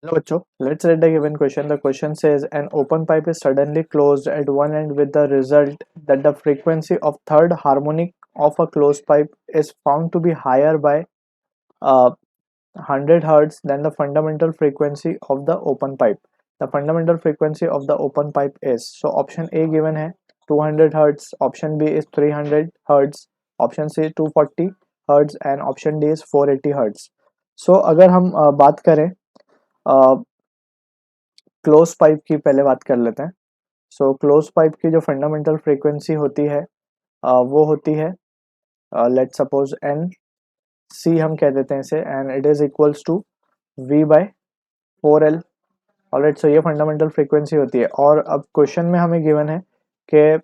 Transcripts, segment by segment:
Hello, Bacho. Let's read the given question. The question says an open pipe is suddenly closed at one end with the result that the frequency of third harmonic of a closed pipe is found to be higher by 100 Hz than the fundamental frequency of the open pipe. The fundamental frequency of the open pipe is, so option A given है 200 Hz, option B is 300 Hz, option C 240 Hz and option D is 480 Hz. So अगर हम बात करें close pipe की पहले बात कर लेते हैं. सो क्लोज पाइप की जो फंडामेंटल फ्रीक्वेंसी होती है वो होती है लेट सपोज एन सी हम कह देते हैं इसे, and it is equals to V by 4L. Alright, so ये फंडामेंटल फ्रीक्वेंसी होती है. और अब क्वेश्चन में हमें गिवन है कि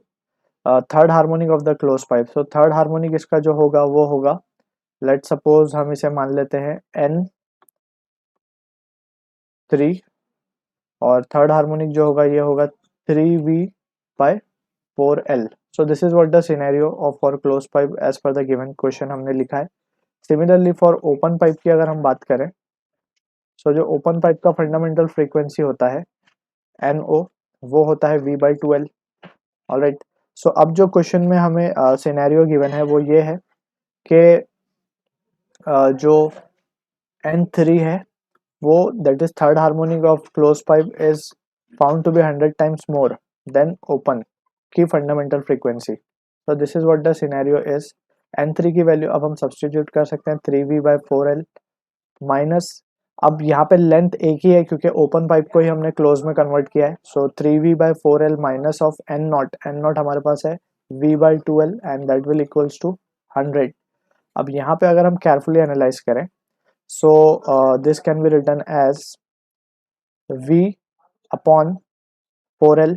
third harmonic of the close pipe. So third harmonic इसका जो होगा वो होगा, लेट सपोज हम इसे मान लेते हैं N3, और थर्ड हार्मोनिक जो होगा ये होगा 3V/4L. So this is what the scenario of for close pipe as per the given question हमने लिखा है. सिमिलरली फॉर ओपन पाइप की अगर हम बात करें, सो जो ओपन पाइप का फंडामेंटल फ्रीक्वेंसी होता है NO, वो होता है V/2L. ऑलराइट, सो अब जो क्वेश्चन में हमें सिनेरियो गिवन है वो ये है कि जो N3 है वो, that is third harmonic of closed pipe, is found to be 100 times more than open की fundamental frequency. So this is what the scenario is. N3 की वैल्यू अब हम सब्सटीट्यूट कर सकते हैं 3V/4L माइनस, अब यहाँ पे लेंथ एक ही है क्योंकि ओपन पाइप को ही हमने क्लोज में कन्वर्ट किया है. सो 3V/4L माइनस ऑफ N0 हमारे पास है V/2L and that will equals to 100. अब यहाँ पे अगर हम केयरफुली एनालाइज करें, so this can be written as V/4L.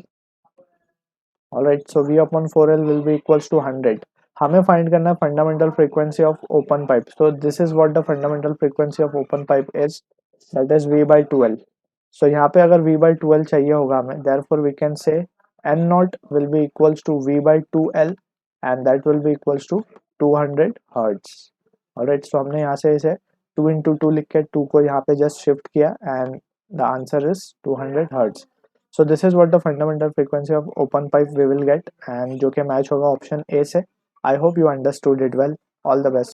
alright, so V/4L will be equals to 100. हमें फाइंड करना है fundamental frequency of open pipe. so this is what the fundamental frequency of open pipe is, that is V/2L. so यहाँ पे अगर V/2L चाहिए होगा हमें, therefore we can say N0 will be equals to V/2L and that will be equals to 200 Hz. alright, so हमने यहाँ से इसे 2 into 2 लिख के 2 को यहाँ पे जस्ट शिफ्ट किया and the answer is 200 Hz. So this is what the fundamental frequency of open pipe we will get, and जो कि मैच होगा ऑप्शन ए से. I hope you understood it well. All the best.